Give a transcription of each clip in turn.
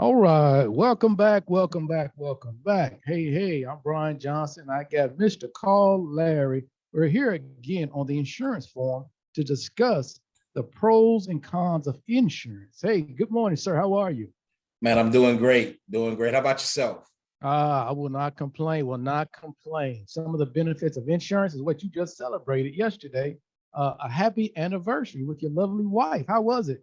All right, welcome back, welcome back, welcome back. Hey, I'm Brian Johnson. I got Mr. Carl Larry. We're here again on the insurance forum to discuss the pros and cons of insurance. Hey, good morning, sir. How are you? Man, I'm doing great. Doing great. How about yourself? I will not complain, will not complain. Some of the benefits of insurance is what you just celebrated yesterday. A happy anniversary with your lovely wife. How was it?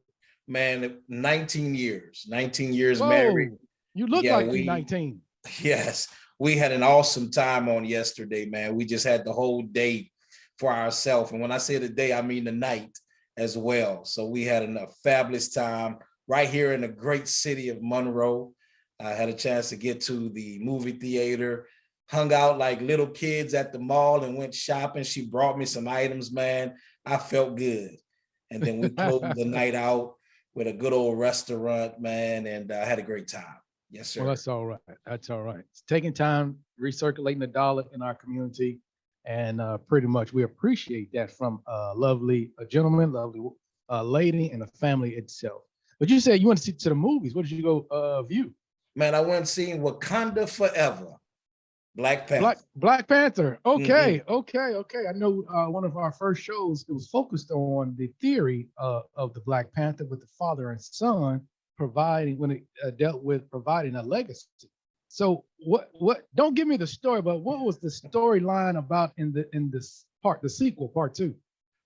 Man, 19 years married. Whoa, you look Yeah, like you're we 19. yes, we had an awesome time on yesterday, man. We just had the whole day for ourselves. And when I say the day, I mean the night as well. So we had a fabulous time right here in the great city of Monroe. I had a chance to get to the movie theater, hung out like little kids at the mall and went shopping. She brought me some items, man. I felt good. And then we closed the night out with a good old restaurant, man, and I had a great time. Yes, Well, sir. that's all right. That's all right. It's taking time, recirculating the dollar in our community. And pretty much we appreciate that from a gentleman, lovely lady, and a family itself. But you said you went to see to the movies. What did you go view? Man, I went seeing Wakanda Forever, Black Panther. Black Panther. Mhm. Okay. I know one of our first shows it was focused on the theory of the Black Panther with the father and son providing when it dealt with providing a legacy. So what? Don't give me the story, but what was the storyline about in this part, the sequel, part two?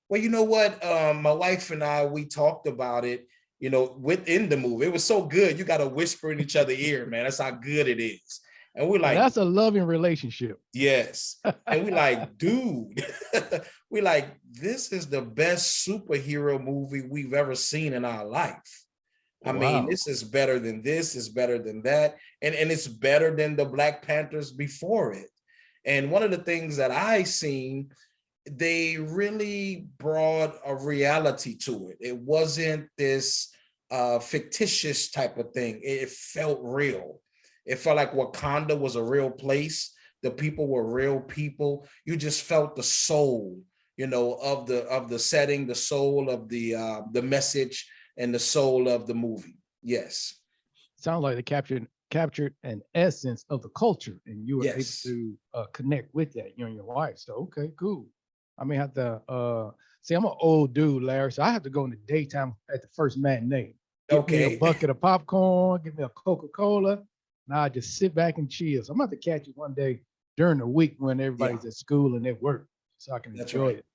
Well, you know what? My wife and I, we talked about it, within the movie. It was so good. You got to whisper in each other's ear, man. That's how good it is. And we're Now like, that's a loving relationship. yes. And we like, dude, we like, this is the best superhero movie we've ever seen in our life. I mean, Wow. this is better than this, is better than that. And it's better than the Black Panthers before it. And one of the things that I seen, they really brought a reality to it. It wasn't this fictitious type of thing. It felt real. It felt like Wakanda was a real place. The people were real people. You just felt the soul, of the setting, the soul of the message, and the soul of the movie. Yes, Sounds like they captured an essence of the culture, and you were able yes. to connect with that, you and your wife. So okay, cool. I may have to see. I'm an old dude, Larry, so I have to go in the daytime at the first matinee. Get me a Okay. bucket of popcorn, get me a Coca-Cola, and I just sit back and chill. So I'm about to catch you one day during the week when Yeah, everybody's at school and at work, so I can that's enjoy right. it.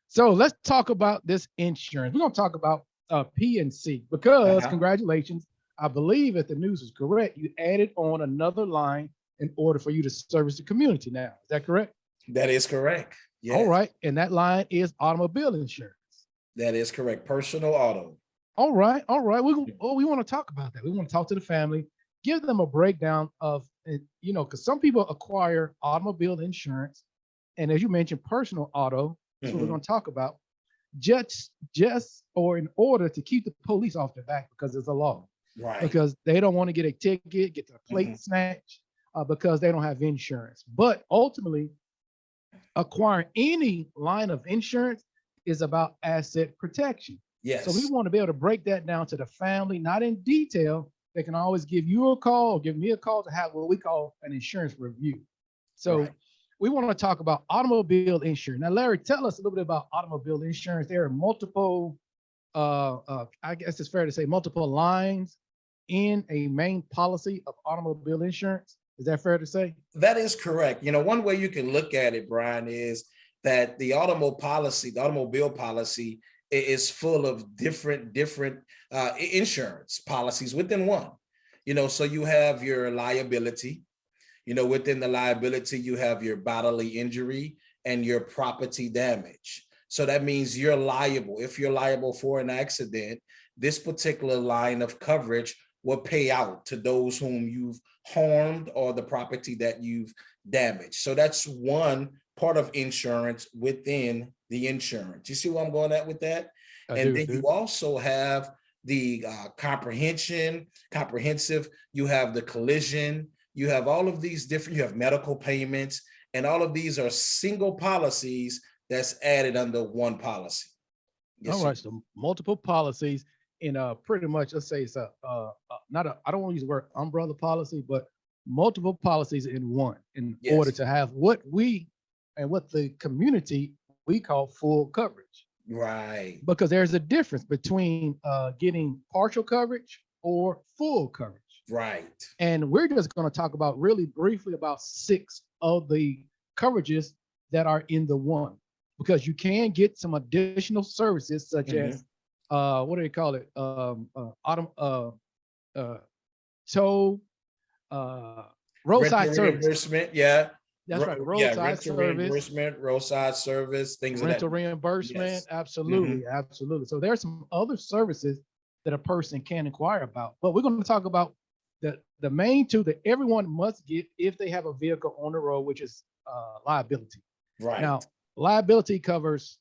So let's talk about this insurance. We're going to talk about PNC because Uh-huh. congratulations. I believe if the news is correct, you added on another line in order for you to service the community now. Is that correct? That is correct. All Yes, right. And that line is automobile insurance. that is correct. Personal auto. All right. All right. We want to talk about that. We want to talk to the family, give them a breakdown of, because some people acquire automobile insurance. And as you mentioned, personal auto. That's what we're going Mhm. to talk about. Just or in order to keep the police off their back because there's a law, Right. because they don't want to get a ticket, get their plate Mhm. snatched because they don't have insurance. But ultimately, acquiring any line of insurance is about asset protection. So we Yes. want to be able to break that down to the family, not in detail. They can always give you a call, give me a call to have what we call an insurance review. Right. So we want to talk about automobile insurance. Now, Larry, tell us a little bit about automobile insurance. There are multiple, I guess it's fair to say, multiple lines in a main policy of automobile insurance. Is that fair to say? That is correct. One way you can look at it, Brian, is that the automobile policy is full of different insurance policies within one. So you have your liability. Within the liability, you have your bodily injury and your property damage. So that means you're liable. If you're liable for an accident, this particular line of coverage will pay out to those whom you've harmed or the property that you've damaged. So that's one part of insurance within the insurance. You see where I'm going at with that? I And do, then you dude. also have the comprehensive, you have the collision, you have all of these different, you have medical payments, and all of these are single policies that's added under one policy. All Yes, sir. right. So multiple policies in a pretty much, let's say it's not a, I don't want to use the word umbrella policy, but multiple policies in one in order Yes. to have what we and what the community we call full coverage. Right. Because there's a difference between getting partial coverage or full coverage. Right. And we're just going to talk about really briefly about six of the coverages that are in the one, because you can get some additional services such Mhm. as what do they call it? Autumn, uh, tow, Rental roadside service. reimbursement. Yeah. That's right, Yeah. roadside Rental service, reimbursement, roadside service, things of that rental nature. reimbursement. Yes. Hmm. Absolutely, absolutely. So there's some other services that a person can inquire about, but we're going to talk about the main two that everyone must get if they have a vehicle on the road, which is liability. Right. Now, liability covers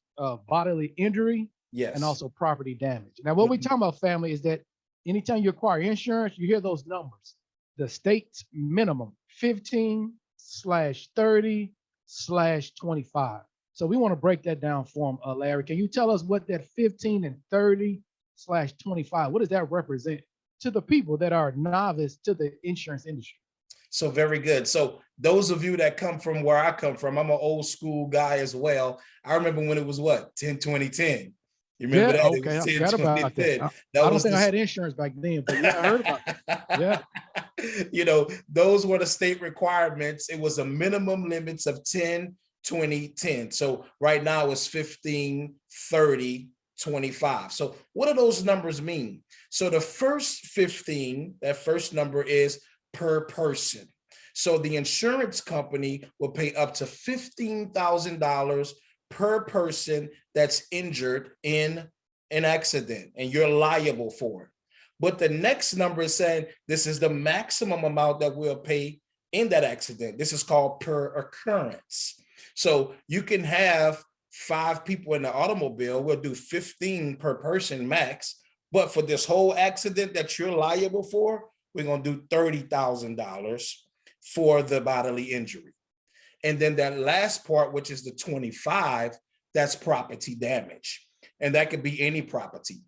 bodily injury and Yes. also property damage. Now, what we're Mhm. talking about, family, is that anytime you acquire insurance, you hear those numbers. The state's minimum 15/30/25. So we want to break that down for them, Larry. Can you tell us what that 15 and 30/25, what does that represent to the people that are novice to the insurance industry? So very good. So those of you that come from where I come from, I'm an old school guy as well. I remember when it was what, 10, 20, 10. You remember Yeah, that? It okay. was I 10, forgot 20, about that. 10. I That don't was think the I had insurance back then, but yeah, I heard about that. Yeah. you know, those were the state requirements. It was a minimum limits of 10, 20, 10. So right now it's 15, 30, 25. So what do those numbers mean? So the first 15, that first number is per person. So the insurance company will pay up to $15,000 per person that's injured in an accident, and you're liable for it. But the next number is saying this is the maximum amount that we'll pay in that accident. This is called per occurrence. So you can have 5 people in the automobile, we'll do 15 per person max. But for this whole accident that you're liable for, we're going to do $30,000 for the bodily injury. And then that last part, which is the 25, that's property damage. And that could be any property.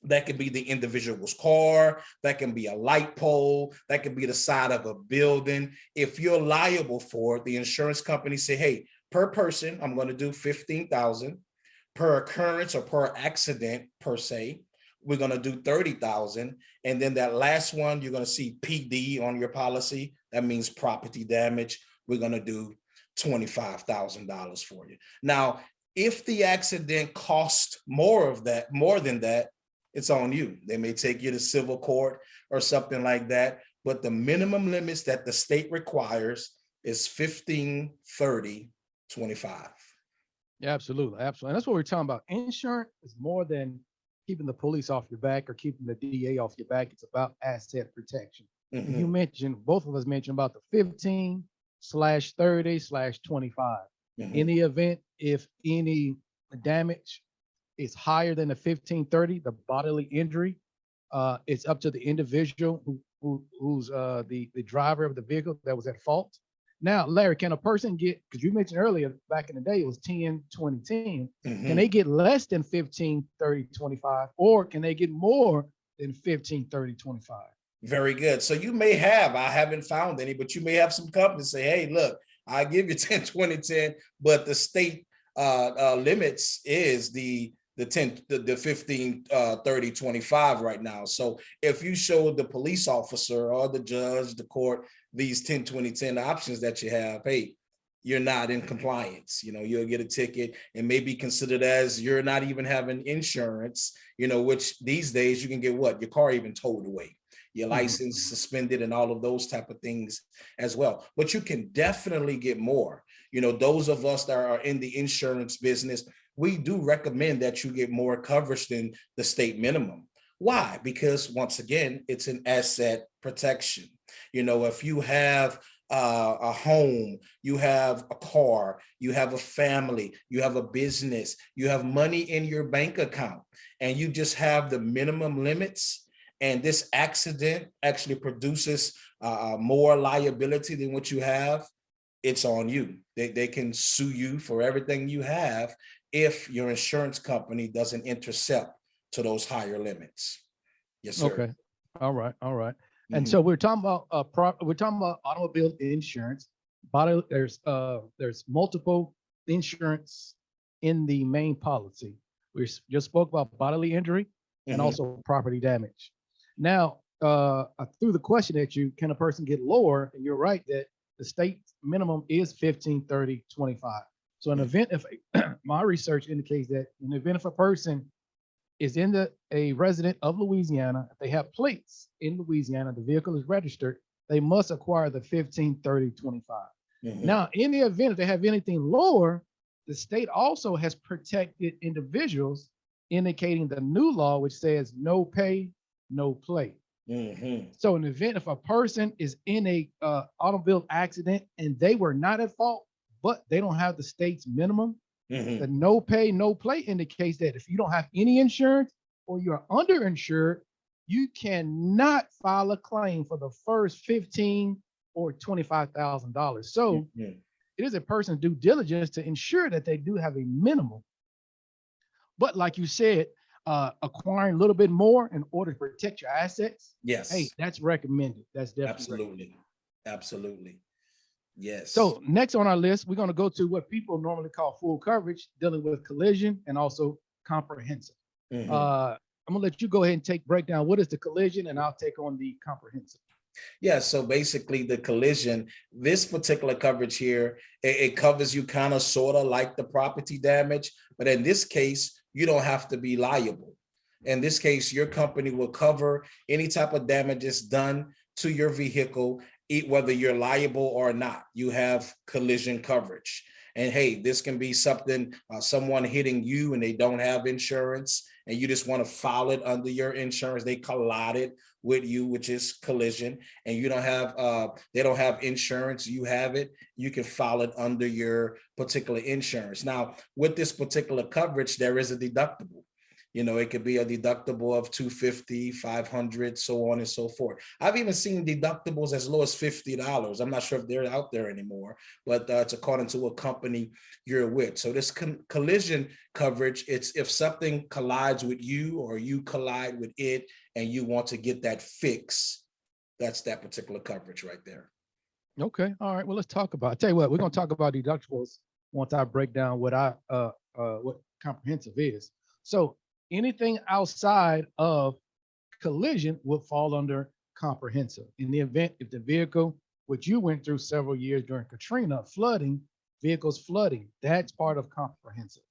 That could be the individual's car, that can be a light pole, that could be the side of a building. If you're liable for it, the insurance company say, hey, per person, I'm going to do 15,000 per occurrence or per accident per se. We're going to do 30,000. And then that last one, you're going to see PD on your policy. That means property damage. We're going to do $25,000 for you. Now, if the accident cost more than that, it's on you. They may take you to civil court or something like that. But the minimum limits that the state requires is 15, 30, 25. Yeah, absolutely. Absolutely. And that's what we're talking about. Insurance is more than keeping the police off your back or keeping the DA off your back. It's about asset protection. And you Mhm. mentioned, both of us mentioned about the 15/30/25. In Mhm. the event, if any damage is higher than the 15/30, the bodily injury, it's up to the individual who's the driver of the vehicle that was at fault. Now, Larry, can a person get, because you mentioned earlier back in the day it was 10, 20, 10. Can they Mhm. get less than 15/30/25, or can they get more than 15/30/25? Very good. So you may have, I haven't found any, but you may have some companies say, hey, look, I give you 10, 20, 10, but the state limits is the 10, the 15, 30, 25 right now. So if you show the police officer or the judge, the court, these 10, 20, 10 options that you have, hey, you're not in compliance. You know, you'll get a ticket and may be considered as you're not even having insurance, you know, which these days you can get what? Your car even towed away, your license Mhm. suspended, and all of those type of things as well. But you can definitely get more. You know, those of us that are in the insurance business, we do recommend that you get more coverage than the state minimum. Why? Because once again, it's an asset protection. You know, if you have a home, you have a car, you have a family, you have a business, you have money in your bank account, and you just have the minimum limits, and this accident actually produces more liability than what you have, it's on you. They can sue you for everything you have if your insurance company doesn't intercept to those higher limits. Yes, sir. Okay. All right. All right. And Mhm. so we're talking about we're talking about automobile insurance. Body there's multiple insurance in the main policy. Just spoke about bodily injury and Mhm. also property damage. Now, through the question that you can a person get lower, and you're right that the state minimum is 15, 30, 25. So an Mhm. event if my research indicates that in the event if a person is in a resident of Louisiana, if they have plates in Louisiana, the vehicle is registered, they must acquire the 15, 30, 25. Mhm. Now, in the event if they have anything lower, the state also has protected individuals, indicating the new law, which says no pay, no play. Mhm. So in the event if a person is in a automobile accident and they were not at fault, but they don't have the state's minimum, the Mhm. no pay, no play indicates that if you don't have any insurance or you're underinsured, you cannot file a claim for the first 15 or $25,000. So Mhm. it is a person's due diligence to ensure that they do have a minimum. But like you said, acquiring a little bit more in order to protect your assets, hey, Yes, that's recommended. That's definitely recommended. absolutely. Absolutely. Yes. So next on our list, we're going to go to what people normally call full coverage, dealing with collision and also comprehensive. Mhm. I'm gonna let you go ahead and take breakdown. What is the collision, and I'll take on the comprehensive. Yeah, so basically the collision, this particular coverage here, it covers you kind of sort of like the property damage, but in this case, you don't have to be liable. In this case, your company will cover any type of damages done to your vehicle, whether you're liable or not. You have collision coverage. And hey, this can be something, someone hitting you and they don't have insurance, and you just want to file it under your insurance. They collided with you, which is collision, and you don't have they don't have insurance, you have it, you can file it under your particular insurance. Now with this particular coverage, there is a deductible. It could be a deductible of 250, 500, so on and so forth. I've even seen deductibles as low as $50. I'm not sure if they're out there anymore, but it's according to what company you're with. So this collision coverage, it's if something collides with you or you collide with it and you want to get that fix, that's that particular coverage right there. Okay, all right. Well, let's talk about. I tell you what, we're gonna talk about deductibles once I break down what comprehensive is. So anything outside of collision would fall under comprehensive. In the event if the vehicle, which you went through several years during Katrina, flooding, vehicles flooding, that's part of comprehensive.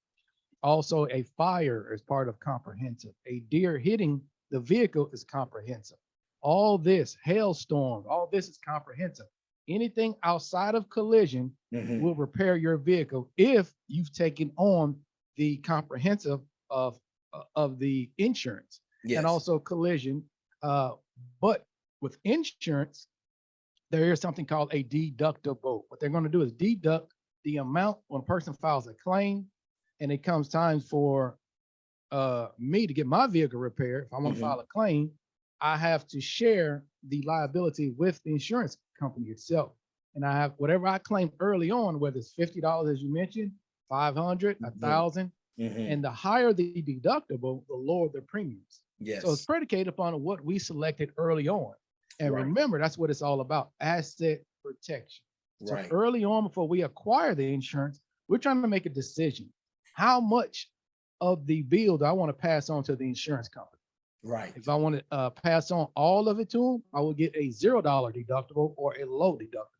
Also, a fire is part of comprehensive. A deer hitting the vehicle is comprehensive. All this, hailstorm, all this is comprehensive. Anything outside of collision Mhm. will repair your vehicle if you've taken on the comprehensive of the insurance and Yes. also collision. But with insurance, there is something called a deductible. What they're going to do is deduct the amount when a person files a claim and it comes time for me to get my vehicle repaired. If I want to Mhm. file a claim, I have to share the liability with the insurance company itself. And I have whatever I claim early on, whether it's $50, as you mentioned, 500, a Mhm. thousand, Mhm. and the higher the deductible, the lower the premiums. So it's Yes. predicated upon what we selected early on. And Right. remember, that's what it's all about, asset protection. So Right. early on, before we acquire the insurance, we're trying to make a decision. How much of the bill do I want to pass on to the insurance company? Right. If I want to pass on all of it to them, I will get a $0 deductible or a low deductible.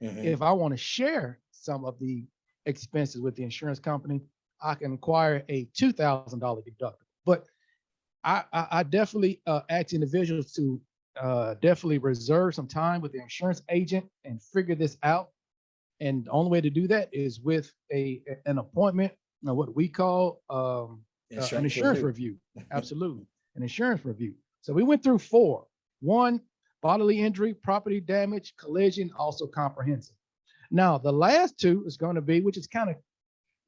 If Mhm. I want to share some of the expenses with the insurance company, I can acquire a $2,000 deductible. But I definitely ask individuals to definitely reserve some time with the insurance agent and figure this out. And the only way to do that is with an appointment, what we call an Insurance insurance review. review. Absolutely, an insurance review. So we went through four. One, bodily injury, property damage, collision, also comprehensive. Now the last two is going to be, which is kind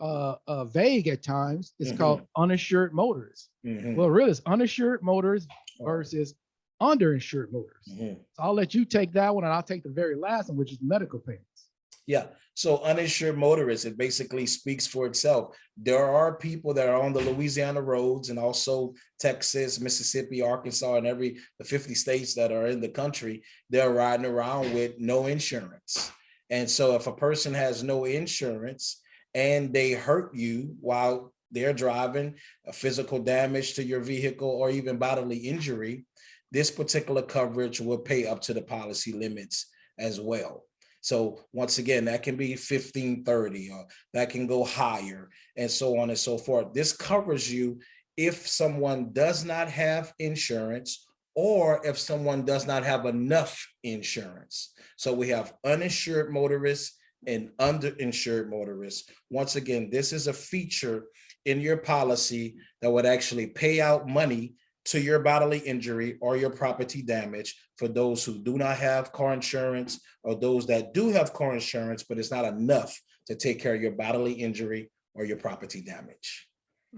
of vague at times. It's called Mhm. uninsured motors. Well, Mhm. really, it's uninsured motors All right. versus underinsured motors. Mhm. So I'll let you take that one, and I'll take the very last one, which is medical payments. Yeah. So uninsured motorists, it basically speaks for itself. There are people that are on the Louisiana roads and also Texas, Mississippi, Arkansas, and the 50 states that are in the country. They're riding around with no insurance. And so if a person has no insurance and they hurt you while they're driving, a physical damage to your vehicle or even bodily injury, this particular coverage will pay up to the policy limits as well. So once again, that can be 1530 or that can go higher and so on and so forth. This covers you if someone does not have insurance or if someone does not have enough insurance. So we have uninsured motorists and underinsured motorists. Once again, this is a feature in your policy that would actually pay out money to your bodily injury or your property damage for those who do not have car insurance or those that do have car insurance, but it's not enough to take care of your bodily injury or your property damage.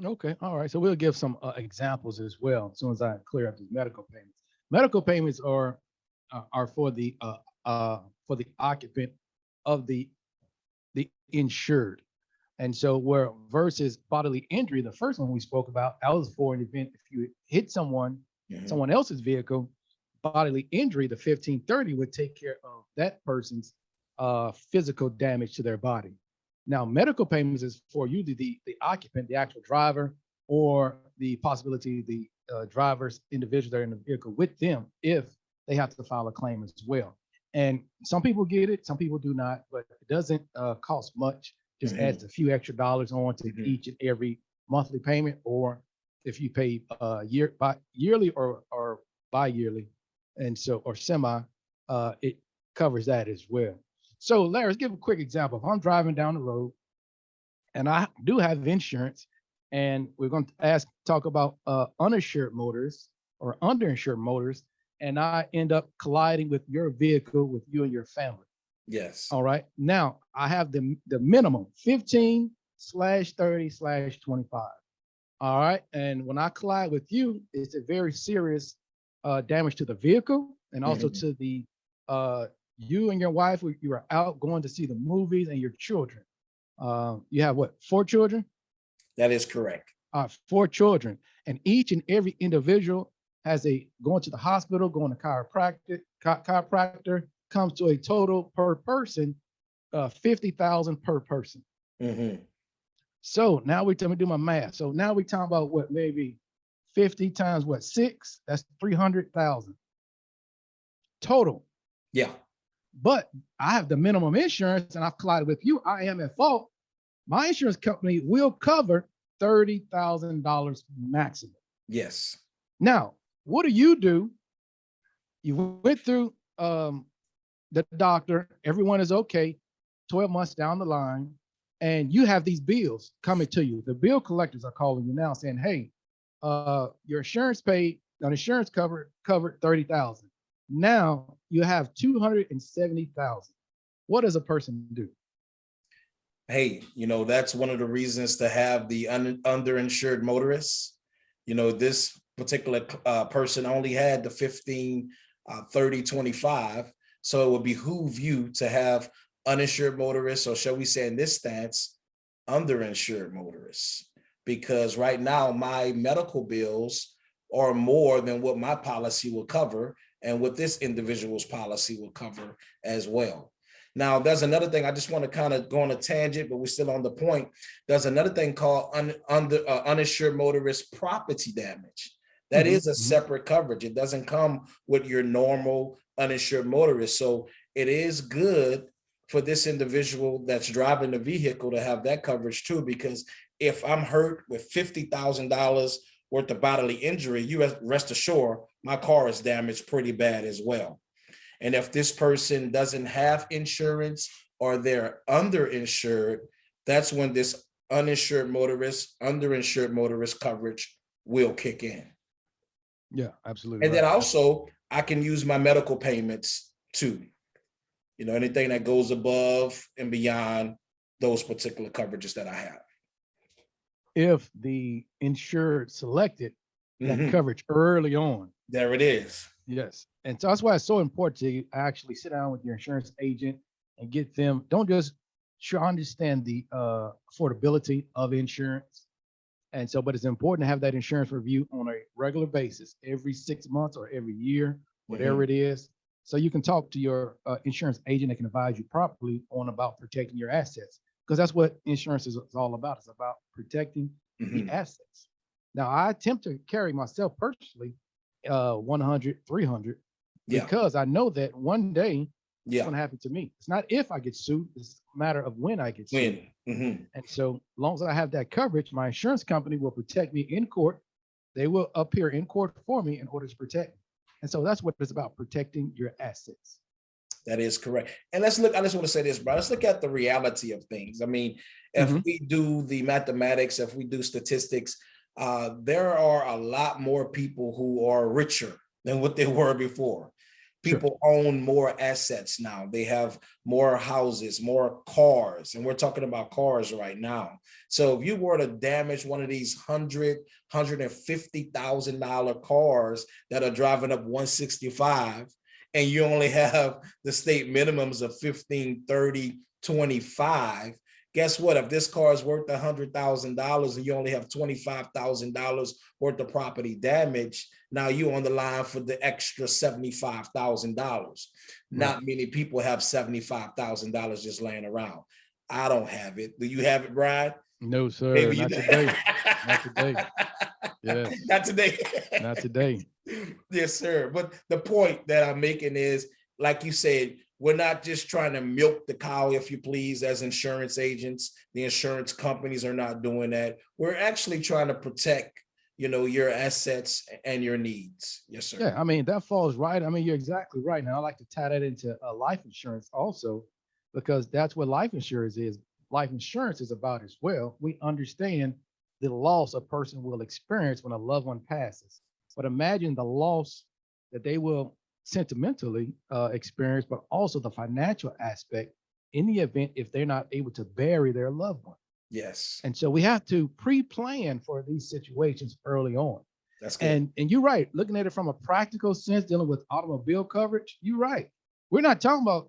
Okay, all right. So we'll give some examples as well as soon as I clear up these medical payments. Medical payments are for the occupant of the insured. And so where versus bodily injury, the first one we spoke about, that was for an event if you hit someone, someone else's vehicle, bodily injury, the 1530 would take care of that person's physical damage to their body. Now, medical payments is for you, the occupant, the actual driver, or the possibility the drivers, individuals that are in the vehicle with them, if they have to file a claim as well. And some people get it, some people do not, but it doesn't cost much. Just adds a few extra dollars on to each and every monthly payment, or if you pay yearly or bi-yearly, and so or semi, it covers that as well. So Larry, let's give a quick example. If I'm driving down the road and I do have insurance, and we're going to talk about uninsured motorists or underinsured motorists, and I end up colliding with your vehicle with you and your family. Yes. All right. Now I have the minimum 15/30/25. All right. And when I collide with you, it's a very serious damage to the vehicle and also to the you and your wife. You are out going to see the movies and your children. You have what, 4 children? That is correct. 4 children, and each and every individual has going to the hospital, going to chiropractor, comes to a total per person, 50,000 per person. So now we tell me do my math. So now we talking about what, maybe 50 times what, 6? That's 300,000 total. Yeah. But I have the minimum insurance and I've collided with you. I am at fault. My insurance company will cover $30,000 maximum. Yes. Now, what do? You went through the doctor, everyone is okay, 12 months down the line, and you have these bills coming to you. The bill collectors are calling you now saying, hey, your insurance paid, an insurance covered 30,000. Now you have 270,000. What does a person do? Hey, that's one of the reasons to have the underinsured motorists. This particular person only had the 15/30/25. So it would behoove you to have uninsured motorists, or shall we say in this stance, underinsured motorists, because right now my medical bills are more than what my policy will cover and what this individual's policy will cover as well. Now, there's another thing. I just want to kind of go on a tangent, but we're still on the point. There's another thing called uninsured motorist property damage. That is a separate coverage. It doesn't come with your normal uninsured motorist. So it is good for this individual that's driving the vehicle to have that coverage too, because if I'm hurt with $50,000 worth of bodily injury, you rest assured my car is damaged pretty bad as well. And if this person doesn't have insurance or they're underinsured, that's when this underinsured motorist coverage will kick in. Yeah, absolutely. And then also I can use my medical payments too. Anything that goes above and beyond those particular coverages that I have. If the insured selected that coverage early on. There it is. Yes. And so that's why it's so important to actually sit down with your insurance agent and get them, don't just sure understand the affordability of insurance. And so, but it's important to have that insurance review on a regular basis, every 6 months or every year, whatever it is. So you can talk to your insurance agent that can advise you properly on about protecting your assets, because that's what insurance is all about. It's about protecting the assets. Now, I attempt to carry myself personally 100, 300, because I know that one day it's going to happen to me. It's not if I get sued, it's a matter of when I get sued. And so, as long as I have that coverage, my insurance company will protect me in court. They will appear in court for me in order to protect me. And so that's what it's about, protecting your assets. That is correct. And let's look, I just want to say this, bro. Let's look at the reality of things. I mean, if we do the mathematics, if we do statistics, there are a lot more people who are richer than what they were before. People own more assets now. They have more houses, more cars, and we're talking about cars right now. So if you were to damage one of these $150,000 cars that are driving up 165, and you only have the state minimums of 15, 30, 25, guess what? If this car is worth $100,000 and you only have $25,000 worth of property damage, now you're on the line for the extra $75,000. Not many people have $75,000 just laying around. I don't have it. Do you have it, Brian? No, sir. Maybe not today. Not today. Yes. Not today. Not today. Yes, sir. But the point that I'm making is, like you said, we're not just trying to milk the cow, if you please, as insurance agents. The insurance companies are not doing that. We're actually trying to protect, your assets and your needs. Yes, sir. Yeah, I mean, that falls right. I mean, you're exactly right. Now, I like to tie that into life insurance also, because that's what life insurance is. Life insurance is about as well. We understand the loss a person will experience when a loved one passes. But imagine the loss that they will sentimentally experience, but also the financial aspect in the event if they're not able to bury their loved one. Yes. And so we have to pre-plan for these situations early on. That's good. And you're right, looking at it from a practical sense, dealing with automobile coverage, you're right. We're not talking about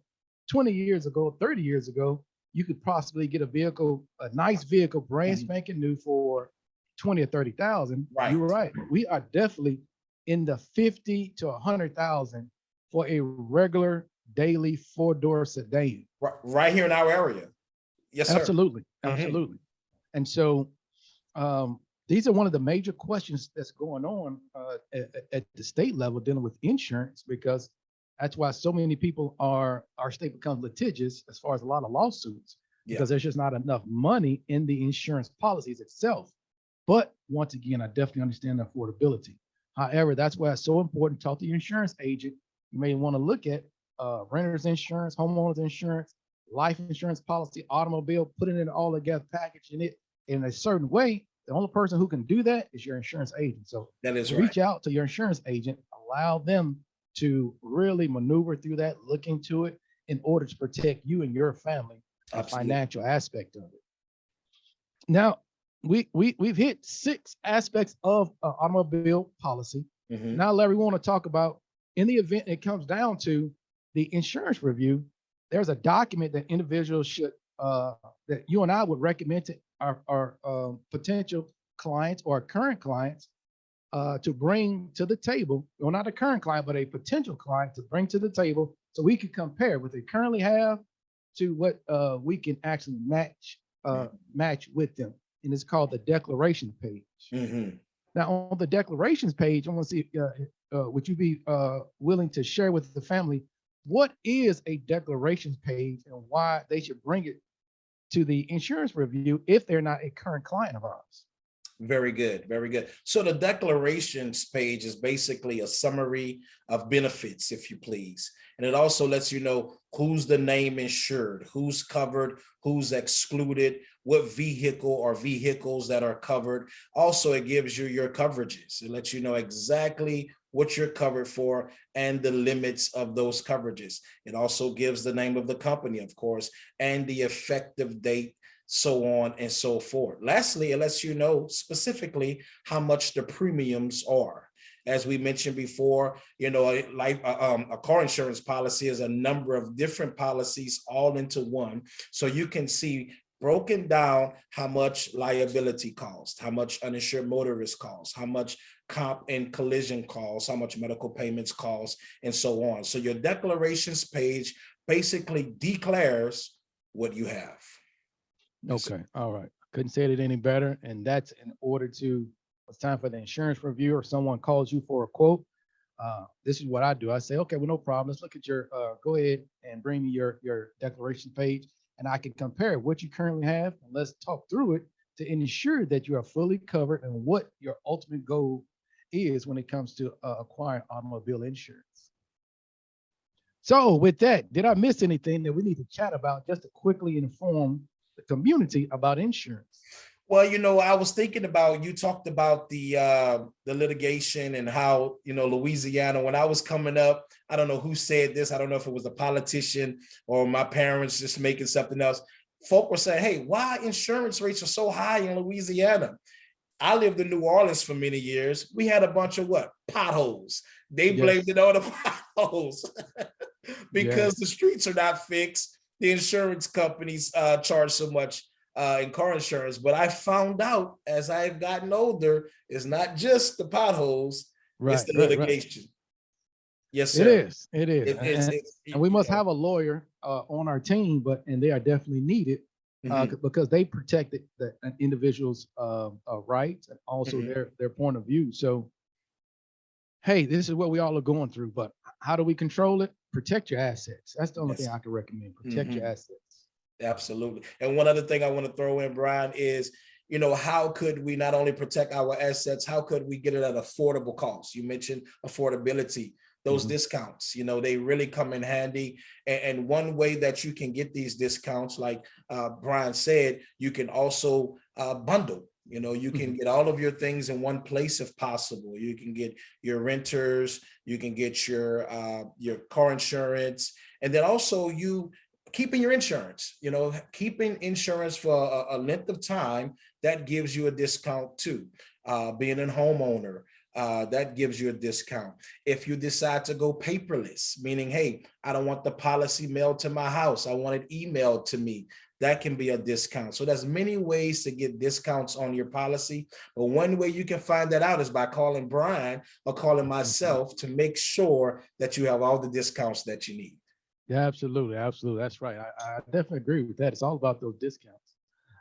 20 years ago, 30 years ago, you could possibly get a vehicle, a nice vehicle, brand spanking new for 20 or 30,000. Right. You're right. We are definitely in the 50 to 100,000 for a regular daily 4-door sedan. Right here in our area. Yes, sir. Absolutely. Absolutely. And so these are one of the major questions that's going on at the state level dealing with insurance, because that's why so many people our state becomes litigious as far as a lot of lawsuits, because there's just not enough money in the insurance policies itself. But once again, I definitely understand the affordability. However, that's why it's so important to talk to your insurance agent. You may want to look at renter's insurance, homeowner's insurance, life insurance policy, automobile, putting it all together, packaging it in a certain way. The only person who can do that is your insurance agent. So that is reach out to your insurance agent, allow them to really maneuver through that, look into it in order to protect you and your family, the financial aspect of it. Now, we've hit 6 aspects of automobile policy. Now, Larry, we want to talk about, in the event it comes down to the insurance review, there's a document that individuals should, that you and I would recommend to our potential clients or current clients to bring to the table, or not a current client, but a potential client to bring to the table, so we can compare what they currently have to what we can actually match with them. And it's called the declaration page. Now, on the declarations page, I want to see, would you be willing to share with the family what is a declarations page and why they should bring it to the insurance review if they're not a current client of ours? Very good. Very good. So the declarations page is basically a summary of benefits, if you please. And it also lets you know who's the name insured, who's covered, who's excluded, what vehicle or vehicles that are covered. Also, it gives you your coverages. It lets you know exactly what you're covered for and the limits of those coverages. It also gives the name of the company, of course, and the effective date, so on and so forth. Lastly, it lets you know specifically how much the premiums are. as we mentioned before, a car insurance policy is a number of different policies all into one. So you can see broken down how much liability costs, how much uninsured motorist costs, how much comp and collision costs, how much medical payments cost, and so on. So your declarations page basically declares what you have. Okay. All right. Couldn't say it any better. And that's in order to, it's time for the insurance review or someone calls you for a quote. This is what I do. I say, okay, well, no problem. Let's look at your, go ahead and bring me your declaration page, and I can compare what you currently have. And let's talk through it to ensure that you are fully covered and what your ultimate goal is when it comes to acquiring automobile insurance. So with that, did I miss anything that we need to chat about just to quickly inform the community about insurance? Well, I was thinking about, you talked about the litigation and how, Louisiana, when I was coming up, I don't know who said this. I don't know if it was a politician or my parents just making something else. Folk were saying, hey, why insurance rates are so high in Louisiana? I lived in New Orleans for many years. We had a bunch of potholes. They blamed it on the potholes because the streets are not fixed. The insurance companies charge so much in car insurance. But I found out as I've gotten older, it's not just the potholes, it's the litigation. Right. Yes, sir. It is. And we must have a lawyer on our team, and they are definitely needed because they protect the individual's rights and also their point of view. So, hey, this is what we all are going through, but how do we control it? Protect your assets. That's the only thing I can recommend. Protect your assets. Absolutely. And one other thing I want to throw in, Brian, is, how could we not only protect our assets, how could we get it at affordable cost? You mentioned affordability, those discounts, they really come in handy. And one way that you can get these discounts, like Brian said, you can also bundle. You can get all of your things in one place if possible. You can get your renters, you can get your car insurance, and then also keeping your insurance, keeping insurance for a length of time, that gives you a discount too. Being a homeowner, that gives you a discount. If you decide to go paperless, meaning, hey, I don't want the policy mailed to my house, I want it emailed to me, that can be a discount. So there's many ways to get discounts on your policy. But one way you can find that out is by calling Brian or calling myself to make sure that you have all the discounts that you need. Yeah, absolutely. Absolutely. That's right. I definitely agree with that. It's all about those discounts.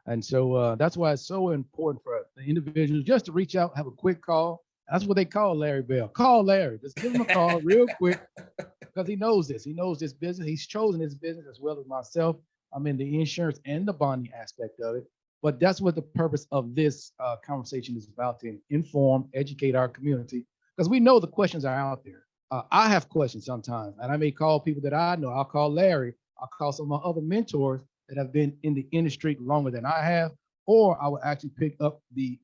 And so that's why it's so important for the individuals just to reach out, have a quick call. That's what they call Larry Bell. Call Larry. Just give him a call real quick because he knows this. He knows this business. He's chosen this business as well as myself. I'm in the insurance and the bonding aspect of it. But that's what the purpose of this conversation is about, to inform, educate our community, because we know the questions are out there. I have questions sometimes, and I may call people that I know. I'll call Larry. I'll call some of my other mentors that have been in the industry longer than I have, or I will actually pick up the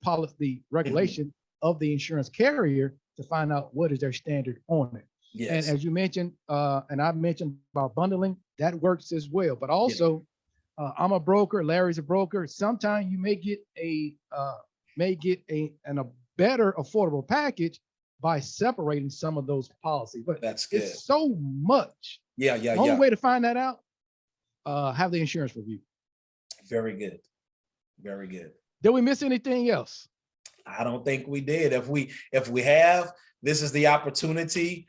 policy, the regulation of the insurance carrier to find out what is their standard on it. Yes. And as you mentioned, and I mentioned about bundling, that works as well. But also, I'm a broker. Larry's a broker. Sometimes you may get a better affordable package by separating some of those policies. But that's good. It's so much. The only way to find that out, have the insurance review. Very good. Very good. Did we miss anything else? I don't think we did. If we have, this is the opportunity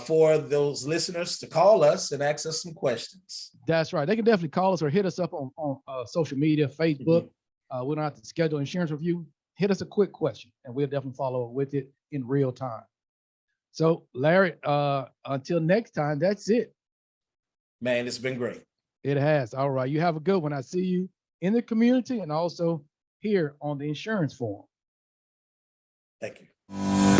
for those listeners to call us and ask us some questions. That's right. They can definitely call us or hit us up on social media, Facebook. We don't have to schedule insurance review. Hit us a quick question and we'll definitely follow up with it in real time. So Larry, until next time, that's it. Man, it's been great. It has. All right. You have a good one. I see you in the community and also here on the insurance forum. Thank you.